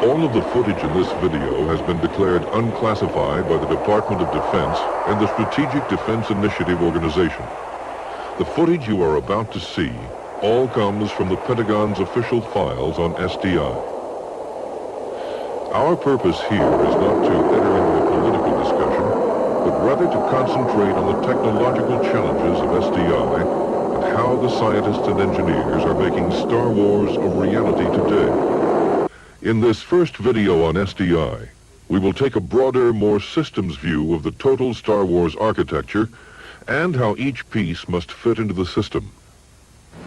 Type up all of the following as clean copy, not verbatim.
All of the footage in this video has been declared unclassified by the Department of Defense and the Strategic Defense Initiative Organization. The footage you are about to see all comes from the Pentagon's official files on SDI. Our purpose here is not to enter into a political discussion, but rather to concentrate on the technological challenges of SDI and how the scientists and engineers are making Star Wars a reality today. In this first video on SDI, we will take a broader, more systems view of the total Star Wars architecture and how each piece must fit into the system.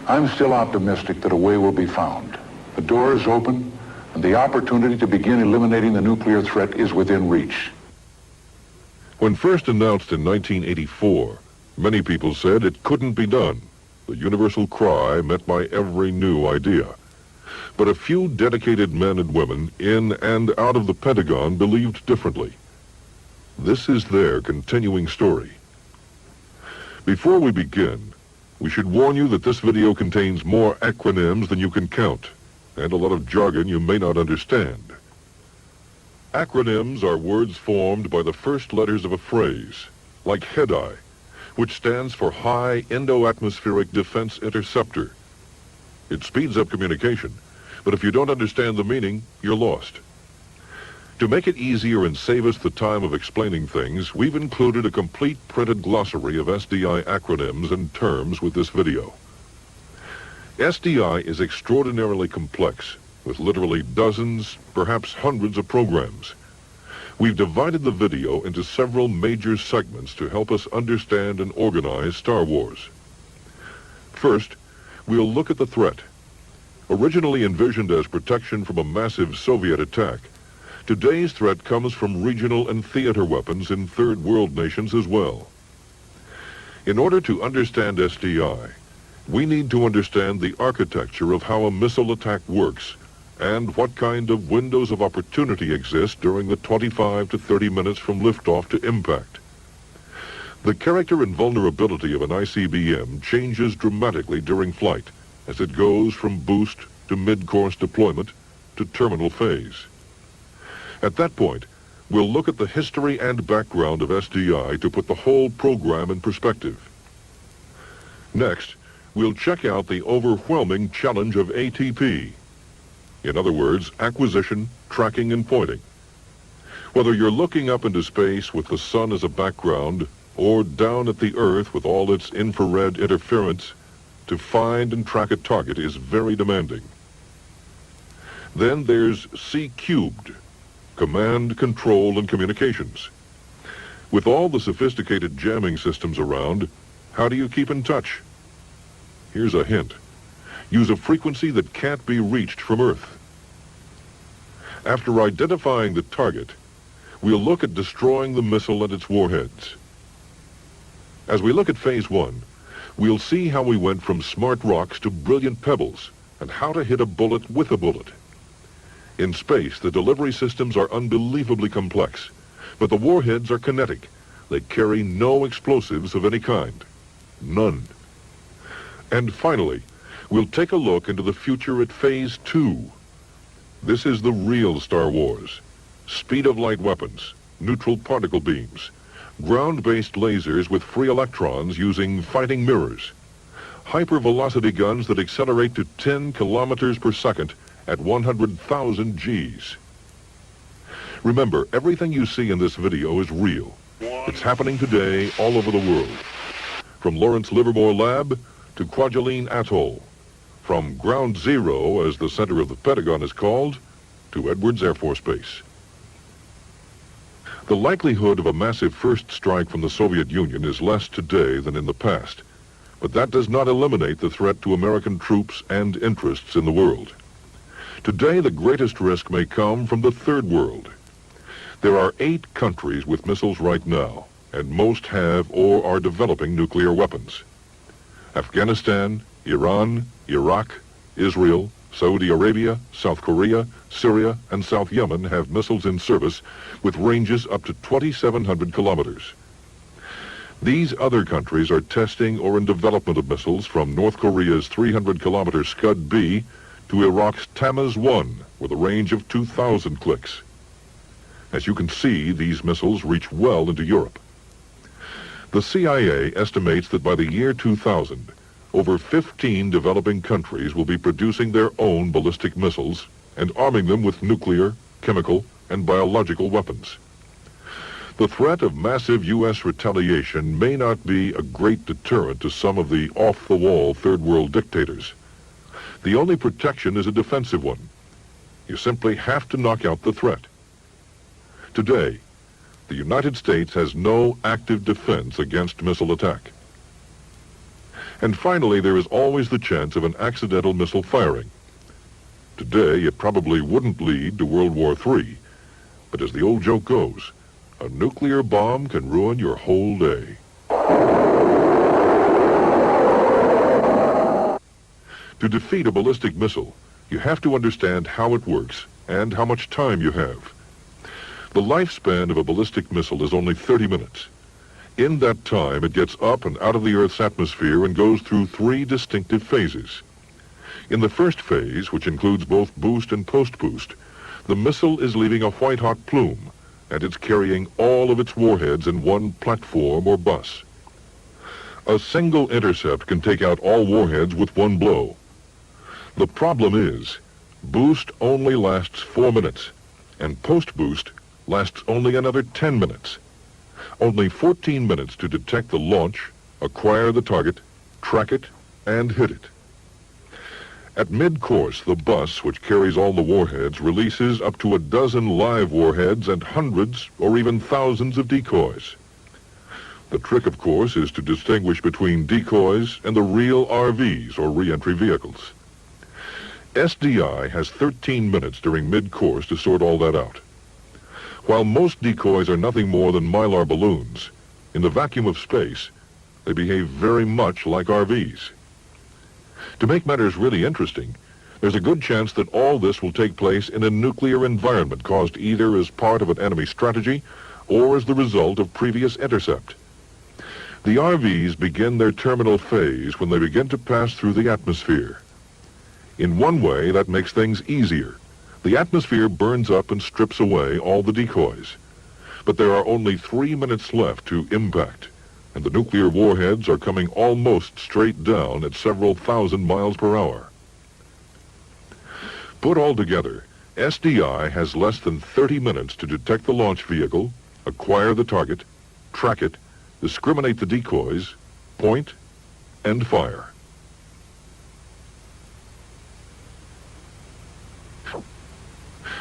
I'm still optimistic that a way will be found. The door is open, and the opportunity to begin eliminating the nuclear threat is within reach. When first announced in 1984, many people said it couldn't be done, the universal cry met by every new idea. But a few dedicated men and women in and out of the Pentagon believed differently. This is their continuing story. Before we begin, we should warn you that this video contains more acronyms than you can count, and a lot of jargon you may not understand. Acronyms are words formed by the first letters of a phrase, like HEDI, which stands for High Indo-Atmospheric Defense Interceptor. It speeds up communication, but if you don't understand the meaning, you're lost. To make it easier and save us the time of explaining things, we've included a complete printed glossary of SDI acronyms and terms with this video. SDI is extraordinarily complex, with literally dozens, perhaps hundreds of programs. We've divided the video into several major segments to help us understand and organize Star Wars. First, we'll look at the threat. Originally envisioned as protection from a massive Soviet attack, today's threat comes from regional and theater weapons in third world nations as well. In order to understand SDI, we need to understand the architecture of how a missile attack works and what kind of windows of opportunity exist during the 25 to 30 minutes from liftoff to impact. The character and vulnerability of an ICBM changes dramatically during flight, as it goes from boost to mid-course deployment to terminal phase. At that point, we'll look at the history and background of SDI to put the whole program in perspective. Next, we'll check out the overwhelming challenge of ATP. In other words, acquisition, tracking, and pointing. Whether you're looking up into space with the sun as a background or down at the Earth with all its infrared interference, to find and track a target is very demanding. Then there's C-cubed, command, control, and communications. With all the sophisticated jamming systems around, how do you keep in touch? Here's a hint. Use a frequency that can't be reached from Earth. After identifying the target, we'll look at destroying the missile and its warheads. As we look at Phase 1, we'll see how we went from smart rocks to brilliant pebbles, and how to hit a bullet with a bullet. In space, the delivery systems are unbelievably complex, but the warheads are kinetic. They carry no explosives of any kind. None. And finally, we'll take a look into the future at Phase 2. This is the real Star Wars. Speed-of-light weapons, neutral particle beams, ground-based lasers with free electrons using fighting mirrors, hypervelocity guns that accelerate to 10 kilometers per second at 100,000 Gs. Remember, everything you see in this video is real. It's happening today all over the world. From Lawrence Livermore Lab to Kwajalein Atoll. From Ground Zero, as the center of the Pentagon is called, to Edwards Air Force Base. The likelihood of a massive first strike from the Soviet Union is less today than in the past, but that does not eliminate the threat to American troops and interests in the world. Today, the greatest risk may come from the third world. There are 8 countries with missiles right now, and most have or are developing nuclear weapons. Afghanistan, Iran, Iraq, Israel, Saudi Arabia, South Korea, Syria, and South Yemen have missiles in service with ranges up to 2,700 kilometers. These other countries are testing or in development of missiles from North Korea's 300-kilometer Scud-B to Iraq's Tamaz-1 with a range of 2,000 clicks. As you can see, these missiles reach well into Europe. The CIA estimates that by the year 2000, over 15 developing countries will be producing their own ballistic missiles and arming them with nuclear, chemical, and biological weapons. The threat of massive U.S. retaliation may not be a great deterrent to some of the off-the-wall third-world dictators. The only protection is a defensive one. You simply have to knock out the threat. Today, the United States has no active defense against missile attack. And finally, there is always the chance of an accidental missile firing. Today, it probably wouldn't lead to World War III, but as the old joke goes, a nuclear bomb can ruin your whole day. To defeat a ballistic missile, you have to understand how it works and how much time you have. The lifespan of a ballistic missile is only 30 minutes. In that time, it gets up and out of the Earth's atmosphere and goes through 3 distinctive phases. In the first phase, which includes both boost and post-boost, the missile is leaving a white-hot plume, and it's carrying all of its warheads in one platform or bus. A single intercept can take out all warheads with one blow. The problem is, boost only lasts 4 minutes, and post-boost lasts only another 10 minutes. Only 14 minutes to detect the launch, acquire the target, track it, and hit it. At mid-course, the bus, which carries all the warheads, releases up to a dozen live warheads and hundreds or even thousands of decoys. The trick, of course, is to distinguish between decoys and the real RVs, or re-entry vehicles. SDI has 13 minutes during mid-course to sort all that out. While most decoys are nothing more than mylar balloons, in the vacuum of space, they behave very much like RVs. To make matters really interesting, there's a good chance that all this will take place in a nuclear environment caused either as part of an enemy strategy or as the result of previous intercept. The RVs begin their terminal phase when they begin to pass through the atmosphere. In one way, that makes things easier. The atmosphere burns up and strips away all the decoys. But there are only 3 minutes left to impact, and the nuclear warheads are coming almost straight down at several thousand miles per hour. Put all together, SDI has less than 30 minutes to detect the launch vehicle, acquire the target, track it, discriminate the decoys, point, and fire.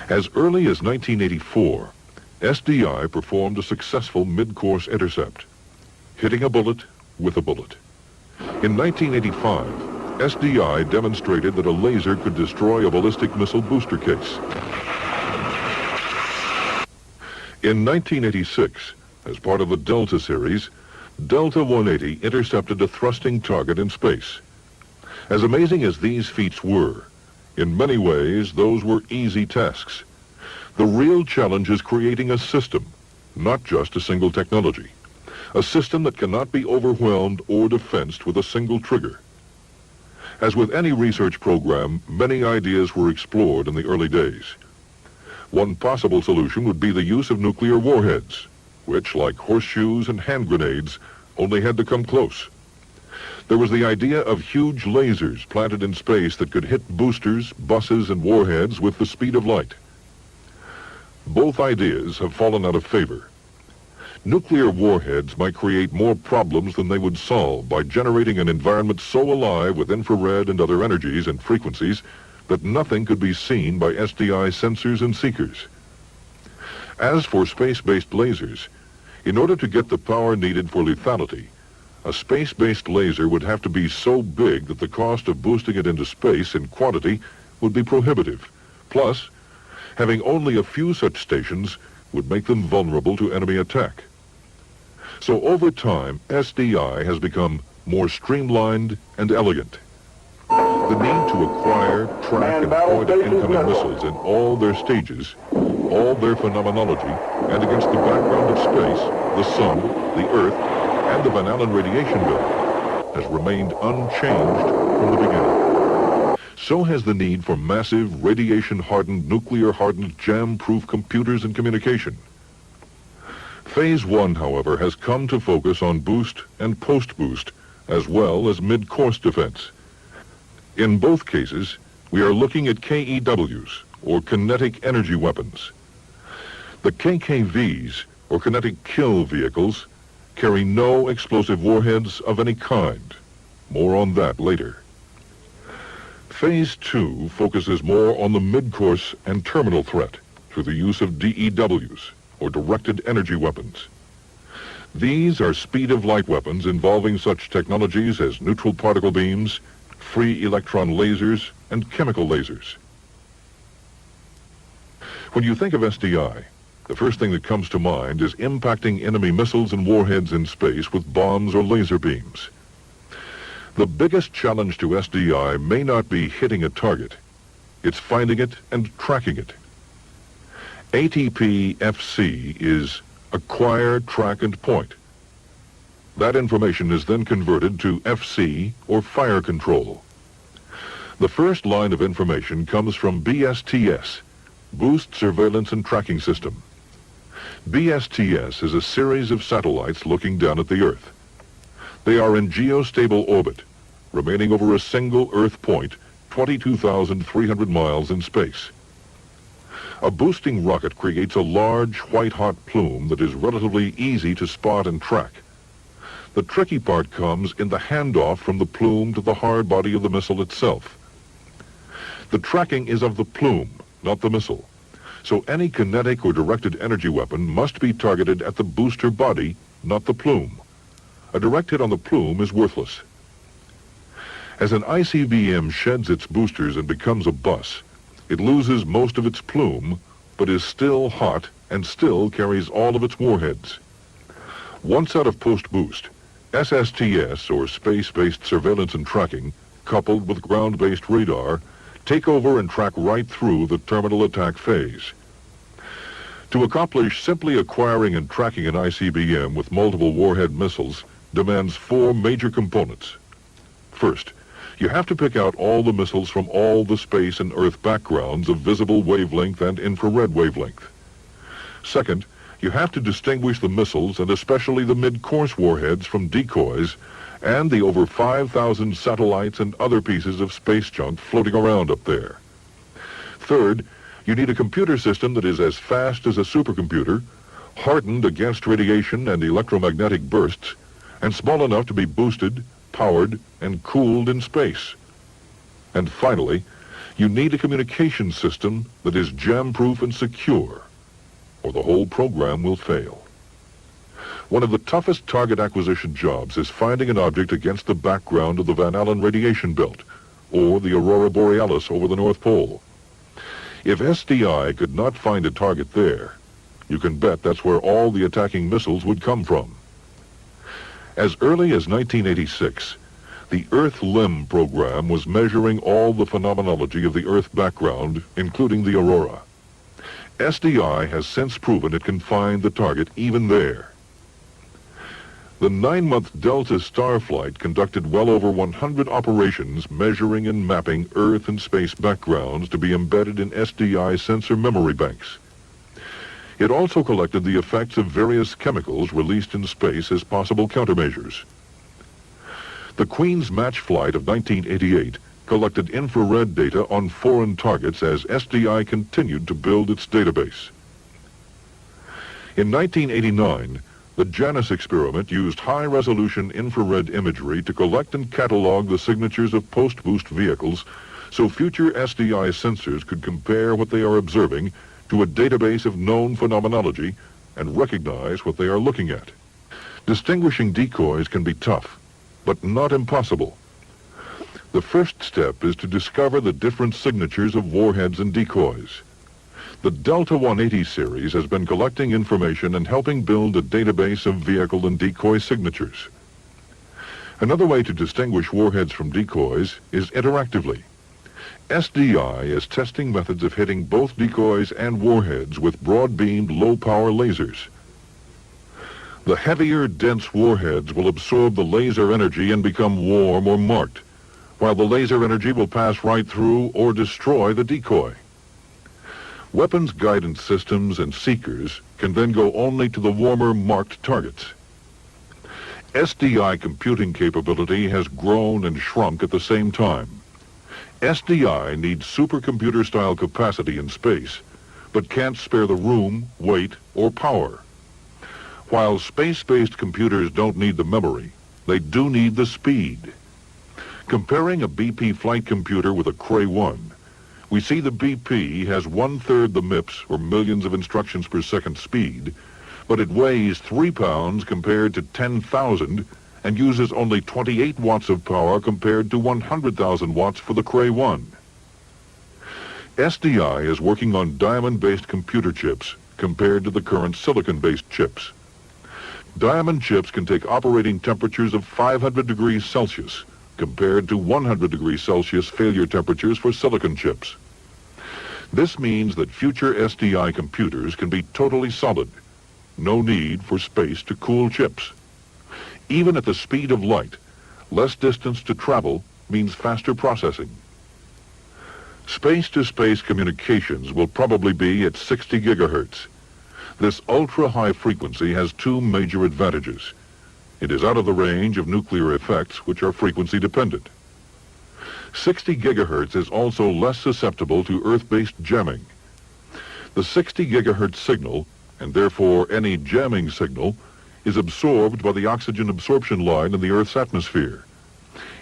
As early as 1984, SDI performed a successful mid-course intercept, hitting a bullet with a bullet. In 1985, SDI demonstrated that a laser could destroy a ballistic missile booster case. In 1986, as part of the Delta series, Delta 180 intercepted a thrusting target in space. As amazing as these feats were, in many ways, those were easy tasks. The real challenge is creating a system, not just a single technology. A system that cannot be overwhelmed or defensed with a single trigger. As with any research program, many ideas were explored in the early days. One possible solution would be the use of nuclear warheads, which, like horseshoes and hand grenades, only had to come close. There was the idea of huge lasers planted in space that could hit boosters, buses, and warheads with the speed of light. Both ideas have fallen out of favor. Nuclear warheads might create more problems than they would solve by generating an environment so alive with infrared and other energies and frequencies that nothing could be seen by SDI sensors and seekers. As for space-based lasers, in order to get the power needed for lethality, a space-based laser would have to be so big that the cost of boosting it into space in quantity would be prohibitive. Plus, having only a few such stations would make them vulnerable to enemy attack. So over time, SDI has become more streamlined and elegant. The need to acquire, track, and point at incoming missiles in all their stages, all their phenomenology, and against the background of space, the sun, the earth, and the Van Allen radiation belt, has remained unchanged from the beginning. so has the need for massive, radiation-hardened, nuclear-hardened, jam-proof computers and communication. Phase 1, however, has come to focus on boost and post-boost, as well as mid-course defense. In both cases, we are looking at KEWs, or kinetic energy weapons. The KKVs, or kinetic kill vehicles, carry no explosive warheads of any kind. More on that later. Phase 2 focuses more on the mid-course and terminal threat through the use of DEWs, or directed energy weapons. These are speed-of-light weapons involving such technologies as neutral particle beams, free electron lasers, and chemical lasers. When you think of SDI, the first thing that comes to mind is impacting enemy missiles and warheads in space with bombs or laser beams. The biggest challenge to SDI may not be hitting a target. It's finding it and tracking it. ATP-FC is acquire, track, and point. That information is then converted to FC, or fire control. The first line of information comes from BSTS, Boost Surveillance and Tracking System. BSTS is a series of satellites looking down at the Earth. They are in geostable orbit, remaining over a single Earth point, 22,300 miles in space. A boosting rocket creates a large, white-hot plume that is relatively easy to spot and track. The tricky part comes in the handoff from the plume to the hard body of the missile itself. The tracking is of the plume, not the missile, so any kinetic or directed energy weapon must be targeted at the booster body, not the plume. A direct hit on the plume is worthless. As an ICBM sheds its boosters and becomes a bus, it loses most of its plume, but is still hot and still carries all of its warheads. Once out of post-boost, SSTS, or space-based surveillance and tracking, coupled with ground-based radar, take over and track right through the terminal attack phase. To accomplish simply acquiring and tracking an ICBM with multiple warhead missiles demands 4 major components. First, you have to pick out all the missiles from all the space and Earth backgrounds of visible wavelength and infrared wavelength. Second, you have to distinguish the missiles and especially the mid-course warheads from decoys and the over 5,000 satellites and other pieces of space junk floating around up there. Third, you need a computer system that is as fast as a supercomputer, hardened against radiation and electromagnetic bursts, and small enough to be boosted, powered, and cooled in space. And finally, you need a communication system that is jam-proof and secure, or the whole program will fail. One of the toughest target acquisition jobs is finding an object against the background of the Van Allen radiation belt, or the Aurora Borealis over the North Pole. If SDI could not find a target there, you can bet that's where all the attacking missiles would come from. As early as 1986, the Earth Limb program was measuring all the phenomenology of the Earth background, including the aurora. SDI has since proven it can find the target even there. The 9-month Delta Star flight conducted well over 100 operations measuring and mapping Earth and space backgrounds to be embedded in SDI sensor memory banks. It also collected the effects of various chemicals released in space as possible countermeasures. The Queen's Match flight of 1988 collected infrared data on foreign targets as SDI continued to build its database. In 1989, the Janus experiment used high-resolution infrared imagery to collect and catalog the signatures of post-boost vehicles so future SDI sensors could compare what they are observing to a database of known phenomenology and recognize what they are looking at. Distinguishing decoys can be tough, but not impossible. The first step is to discover the different signatures of warheads and decoys. The Delta 180 series has been collecting information and helping build a database of vehicle and decoy signatures. Another way to distinguish warheads from decoys is interactively. SDI is testing methods of hitting both decoys and warheads with broad-beamed, low-power lasers. The heavier, dense warheads will absorb the laser energy and become warm or marked, while the laser energy will pass right through or destroy the decoy. Weapons guidance systems and seekers can then go only to the warmer marked targets. SDI computing capability has grown and shrunk at the same time. SDI needs supercomputer-style capacity in space, but can't spare the room, weight, or power. While space-based computers don't need the memory, they do need the speed. Comparing a BP flight computer with a Cray-1, we see the BP has 1/3 the MIPS, or millions of instructions per second speed, but it weighs 3 pounds compared to 10,000 and uses only 28 watts of power compared to 100,000 watts for the Cray-1. SDI is working on diamond-based computer chips compared to the current silicon-based chips. Diamond chips can take operating temperatures of 500 degrees Celsius compared to 100 degrees Celsius failure temperatures for silicon chips. This means that future SDI computers can be totally solid. No need for space to cool chips. Even at the speed of light, less distance to travel means faster processing. Space-to-space communications will probably be at 60 gigahertz. This ultra-high frequency has two major advantages. It is out of the range of nuclear effects, which are frequency-dependent. 60 gigahertz is also less susceptible to Earth-based jamming. The 60 gigahertz signal, and therefore any jamming signal, is absorbed by the oxygen absorption line in the Earth's atmosphere.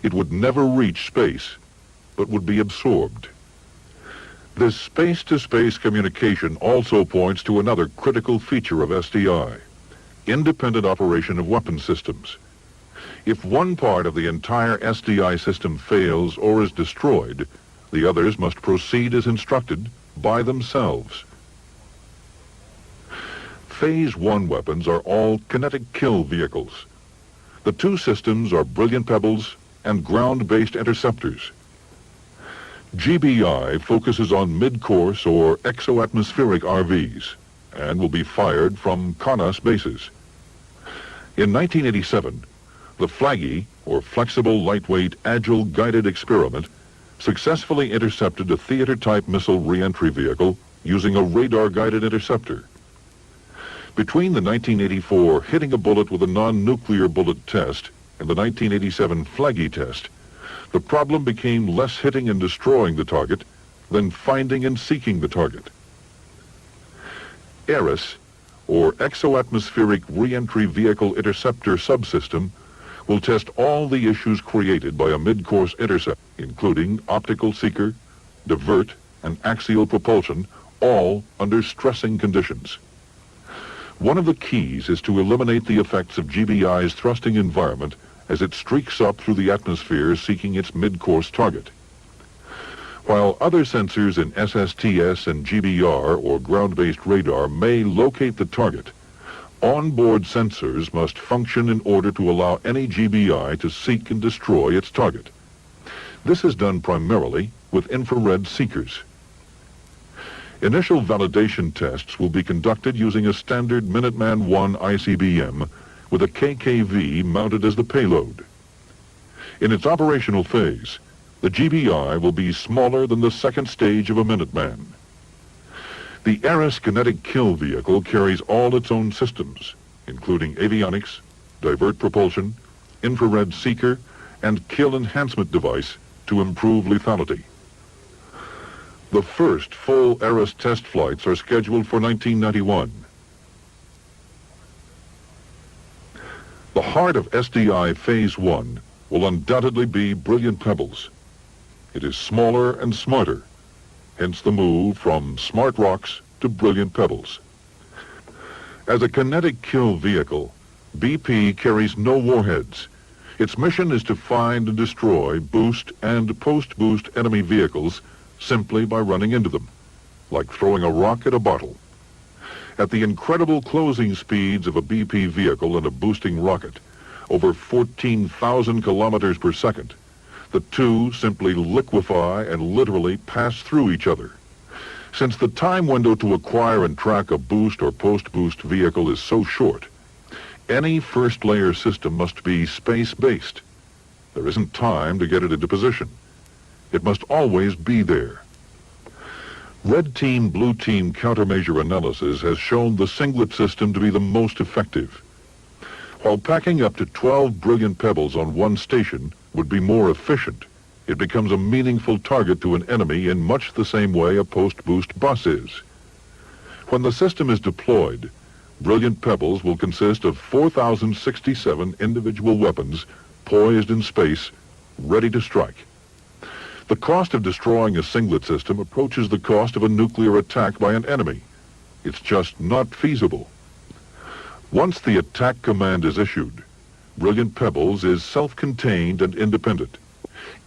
It would never reach space, but would be absorbed. This space-to-space communication also points to another critical feature of SDI, independent operation of weapon systems. If one part of the entire SDI system fails or is destroyed, the others must proceed as instructed by themselves. Phase 1 weapons are all kinetic kill vehicles. The two systems are brilliant pebbles and ground-based interceptors. GBI focuses on mid-course or exoatmospheric RVs and will be fired from CONUS bases. In 1987, the FLAGI, or Flexible Lightweight Agile Guided Experiment, successfully intercepted a theater-type missile reentry vehicle using a radar-guided interceptor. Between the 1984 hitting a bullet with a non-nuclear bullet test and the 1987 FLAGI test, the problem became less hitting and destroying the target than finding and seeking the target. ERIS, or Exoatmospheric Reentry Vehicle Interceptor Subsystem, will test all the issues created by a mid-course intercept, including optical seeker, divert, and axial propulsion, all under stressing conditions. One of the keys is to eliminate the effects of GBI's thrusting environment as it streaks up through the atmosphere seeking its mid-course target. While other sensors in SSTS and GBR, or ground-based radar, may locate the target, onboard sensors must function in order to allow any GBI to seek and destroy its target. This is done primarily with infrared seekers. Initial validation tests will be conducted using a standard Minuteman I ICBM with a KKV mounted as the payload. In its operational phase, the GBI will be smaller than the second stage of a Minuteman. The ERIS kinetic kill vehicle carries all its own systems, including avionics, divert propulsion, infrared seeker, and kill enhancement device to improve lethality. The first full ERIS test flights are scheduled for 1991. The heart of SDI Phase 1 will undoubtedly be brilliant pebbles. It is smaller and smarter, hence the move from smart rocks to brilliant pebbles. As a kinetic kill vehicle, BP carries no warheads. Its mission is to find and destroy boost and post-boost enemy vehicles simply by running into them, like throwing a rock at a bottle. At the incredible closing speeds of a BP vehicle and a boosting rocket, over 14,000 kilometers per second, the two simply liquefy and literally pass through each other. Since the time window to acquire and track a boost or post-boost vehicle is so short, any first-layer system must be space-based. There isn't time to get it into position. It must always be there. Red team, blue team countermeasure analysis has shown the singlet system to be the most effective. While packing up to 12 brilliant pebbles on one station would be more efficient, it becomes a meaningful target to an enemy in much the same way a post-boost bus is. When the system is deployed, brilliant pebbles will consist of 4,067 individual weapons poised in space, ready to strike. The cost of destroying a singlet system approaches the cost of a nuclear attack by an enemy. It's just not feasible. Once the attack command is issued, Brilliant Pebbles is self-contained and independent.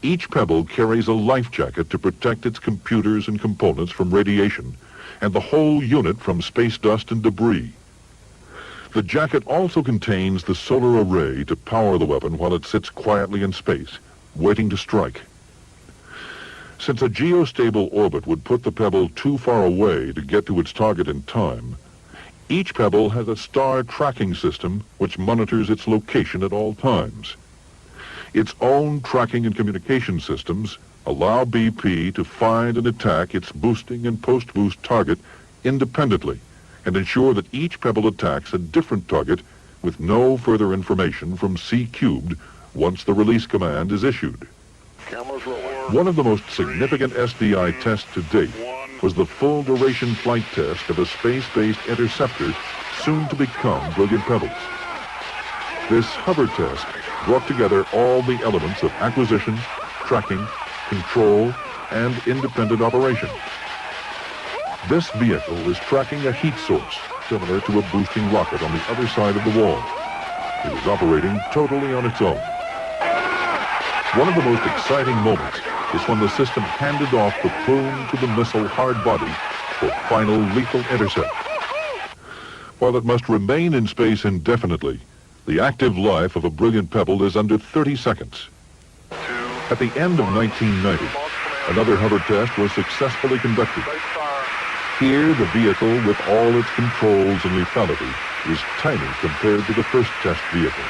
Each pebble carries a life jacket to protect its computers and components from radiation, and the whole unit from space dust and debris. The jacket also contains the solar array to power the weapon while it sits quietly in space, waiting to strike. Since a geostable orbit would put the pebble too far away to get to its target in time, each pebble has a star tracking system which monitors its location at all times. Its own tracking and communication systems allow BP to find and attack its boosting and post-boost target independently and ensure that each pebble attacks a different target with no further information from C-cubed once the release command is issued. One of the most significant SDI tests to date was the full-duration flight test of a space-based interceptor soon to become Brilliant Pebbles. This hover test brought together all the elements of acquisition, tracking, control, and independent operation. This vehicle is tracking a heat source similar to a boosting rocket on the other side of the wall. It is operating totally on its own. One of the most exciting moments is when the system handed off the plume to the missile hard body for final lethal intercept. While it must remain in space indefinitely, the active life of a Brilliant Pebble is under 30 seconds. At the end of 1990, another hover test was successfully conducted. Here, the vehicle, with all its controls and lethality, is tiny compared to the first test vehicle.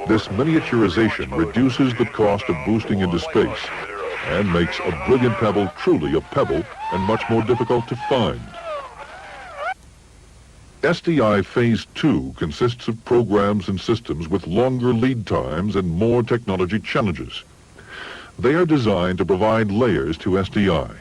This miniaturization reduces the cost of boosting into space and makes a Brilliant Pebble truly a pebble and much more difficult to find. SDI Phase 2 consists of programs and systems with longer lead times and more technology challenges. They are designed to provide layers to SDI.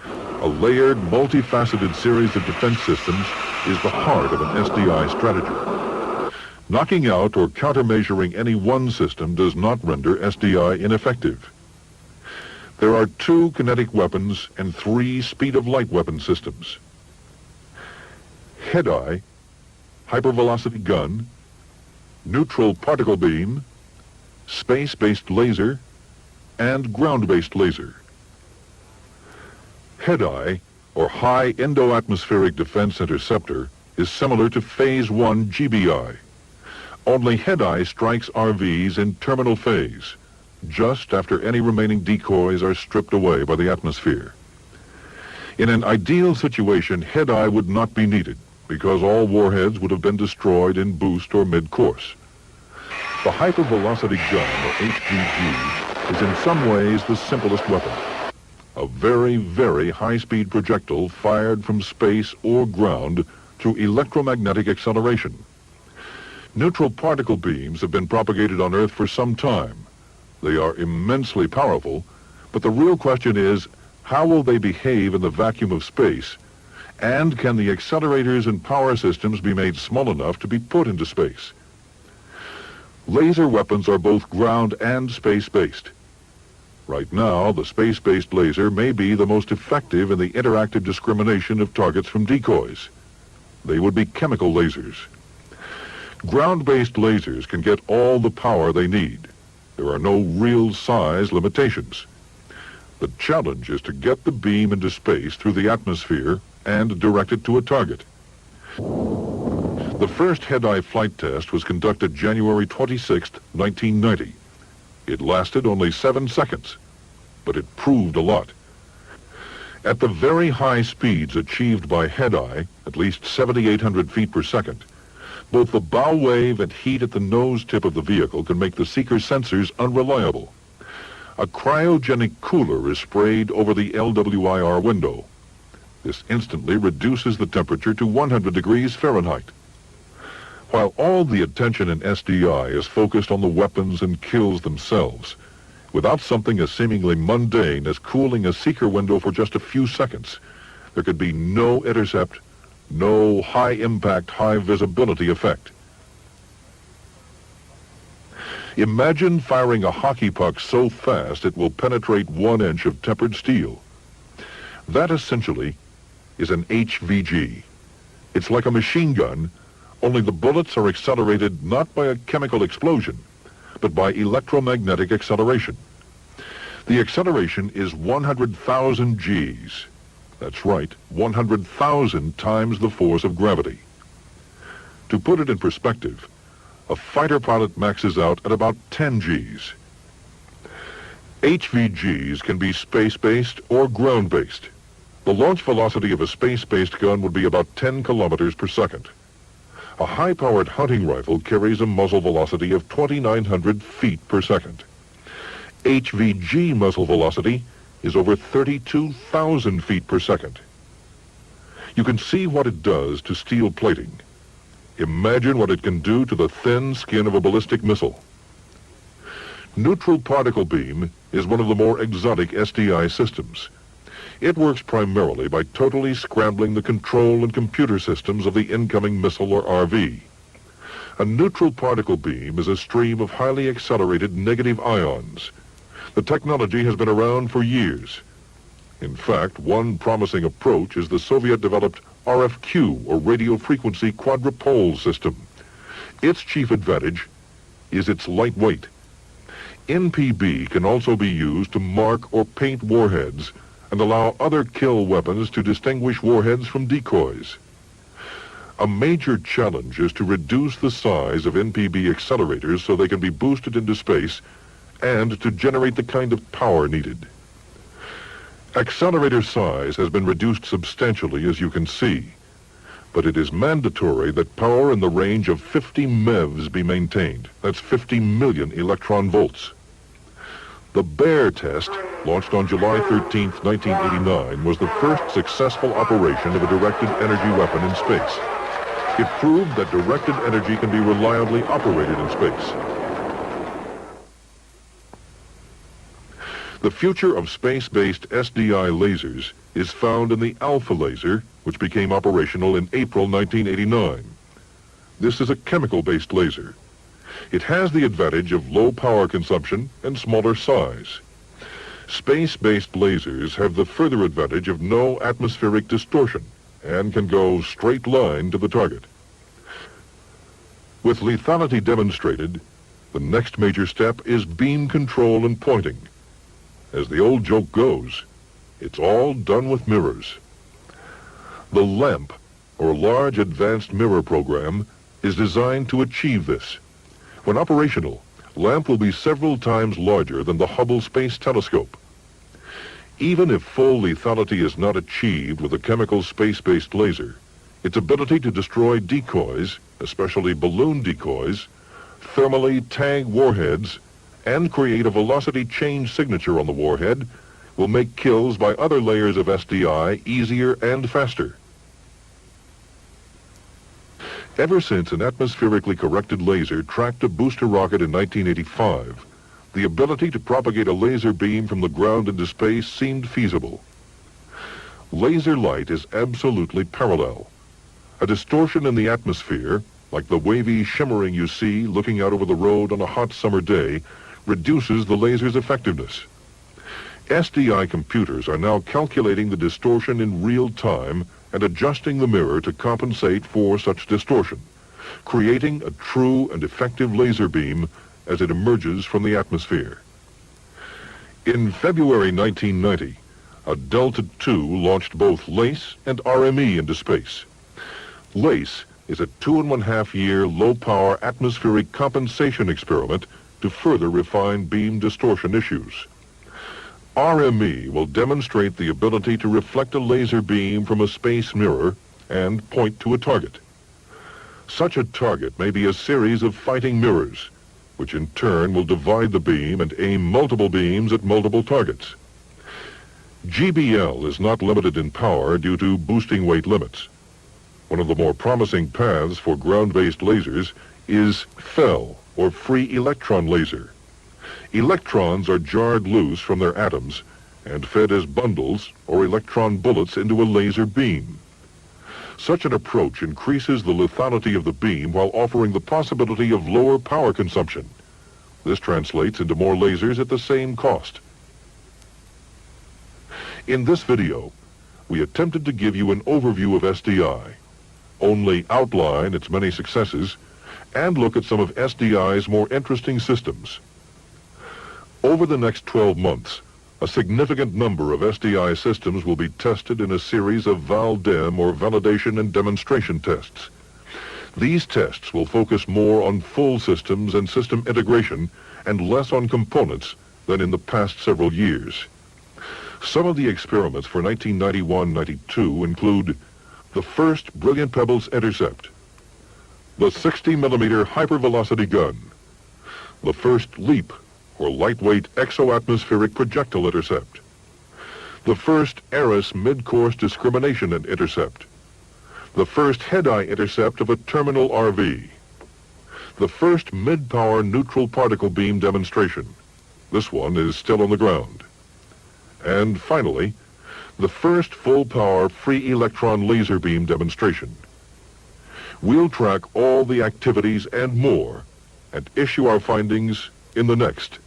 A layered, multifaceted series of defense systems is the heart of an SDI strategy. Knocking out or countermeasuring any one system does not render SDI ineffective. There are 2 kinetic weapons and 3 speed-of-light weapon systems. Head-eye, hypervelocity gun, neutral particle beam, space-based laser, and ground-based laser. Head-eye, or High Endo-Atmospheric Defense Interceptor, is similar to Phase 1 GBI. Only Head-eye strikes RVs in terminal phase, just after any remaining decoys are stripped away by the atmosphere. In an ideal situation, Head-eye would not be needed, because all warheads would have been destroyed in boost or mid-course. The hypervelocity gun, or HVG, is in some ways the simplest weapon. A very, very high-speed projectile fired from space or ground through electromagnetic acceleration. Neutral particle beams have been propagated on Earth for some time. They are immensely powerful, but the real question is, how will they behave in the vacuum of space? And can the accelerators and power systems be made small enough to be put into space? Laser weapons are both ground and space-based. Right now, the space-based laser may be the most effective in the interactive discrimination of targets from decoys. They would be chemical lasers. Ground-based lasers can get all the power they need. There are no real size limitations. The challenge is to get the beam into space through the atmosphere and direct it to a target. The first Head-eye flight test was conducted January 26, 1990. It lasted only 7 seconds, but it proved a lot. At the very high speeds achieved by Head-eye, at least 7,800 feet per second, Both the bow wave and heat at the nose tip of the vehicle can make the seeker's sensors unreliable. A cryogenic cooler is sprayed over the LWIR window. This instantly reduces the temperature to 100 degrees Fahrenheit. While all the attention in SDI is focused on the weapons and kills themselves, without something as seemingly mundane as cooling a seeker window for just a few seconds, there could be no intercept, no high-impact, high-visibility effect. Imagine firing a hockey puck so fast it will penetrate 1 inch of tempered steel. That essentially is an HVG. It's like a machine gun, only the bullets are accelerated not by a chemical explosion, but by electromagnetic acceleration. The acceleration is 100,000 Gs. That's right, 100,000 times the force of gravity. To put it in perspective, a fighter pilot maxes out at about 10 Gs. HVGs can be space-based or ground-based. The launch velocity of a space-based gun would be about 10 kilometers per second. A high-powered hunting rifle carries a muzzle velocity of 2,900 feet per second. HVG muzzle velocity is over 32,000 feet per second. You can see what it does to steel plating. Imagine what it can do to the thin skin of a ballistic missile. Neutral particle beam is one of the more exotic SDI systems. It works primarily by totally scrambling the control and computer systems of the incoming missile or RV. A neutral particle beam is a stream of highly accelerated negative ions. The technology has been around for years. In fact, one promising approach is the Soviet-developed RFQ, or radio frequency quadrupole system. Its chief advantage is its lightweight. NPB can also be used to mark or paint warheads and allow other kill weapons to distinguish warheads from decoys. A major challenge is to reduce the size of NPB accelerators so they can be boosted into space and to generate the kind of power needed. Accelerator size has been reduced substantially, as you can see, but it is mandatory that power in the range of 50 MeVs be maintained. That's 50 million electron volts. The Bear test, launched on July 13, 1989, was the first successful operation of a directed energy weapon in space. It proved that directed energy can be reliably operated in space. The future of space-based SDI lasers is found in the Alpha laser, which became operational in April 1989. This is a chemical-based laser. It has the advantage of low power consumption and smaller size. Space-based lasers have the further advantage of no atmospheric distortion and can go straight line to the target. With lethality demonstrated, the next major step is beam control and pointing. As the old joke goes, it's all done with mirrors. The LAMP, or Large Advanced Mirror Program, is designed to achieve this. When operational, LAMP will be several times larger than the Hubble Space Telescope. Even if full lethality is not achieved with a chemical space-based laser, its ability to destroy decoys, especially balloon decoys, thermally tag warheads, and create a velocity change signature on the warhead will make kills by other layers of SDI easier and faster. Ever since an atmospherically corrected laser tracked a booster rocket in 1985, the ability to propagate a laser beam from the ground into space seemed feasible. Laser light is absolutely parallel. A distortion in the atmosphere, like the wavy shimmering you see looking out over the road on a hot summer day, reduces the laser's effectiveness. SDI computers are now calculating the distortion in real time and adjusting the mirror to compensate for such distortion, creating a true and effective laser beam as it emerges from the atmosphere. In February 1990, a Delta II launched both LACE and RME into space. LACE is a 2.5-year low-power atmospheric compensation experiment to further refine beam distortion issues. RME will demonstrate the ability to reflect a laser beam from a space mirror and point to a target. Such a target may be a series of fighting mirrors, which in turn will divide the beam and aim multiple beams at multiple targets. GBL is not limited in power due to boosting weight limits. One of the more promising paths for ground-based lasers is FEL, or free electron laser. Electrons are jarred loose from their atoms and fed as bundles or electron bullets into a laser beam. Such an approach increases the lethality of the beam while offering the possibility of lower power consumption. This translates into more lasers at the same cost. In this video, we attempted to give you an overview of SDI, only outline its many successes, and look at some of SDI's more interesting systems. Over the next 12 months, a significant number of SDI systems will be tested in a series of VAL-DEM or validation and demonstration tests. These tests will focus more on full systems and system integration and less on components than in the past several years. Some of the experiments for 1991-92 include the first Brilliant Pebbles intercept, the 60mm hypervelocity gun, the first LEAP, or lightweight exoatmospheric projectile intercept, the first ARIS mid-course discrimination and intercept, the first head-eye intercept of a terminal RV, the first mid-power neutral particle beam demonstration. This one is still on the ground. And finally, the first full-power free electron laser beam demonstration. We'll track all the activities and more and issue our findings in the next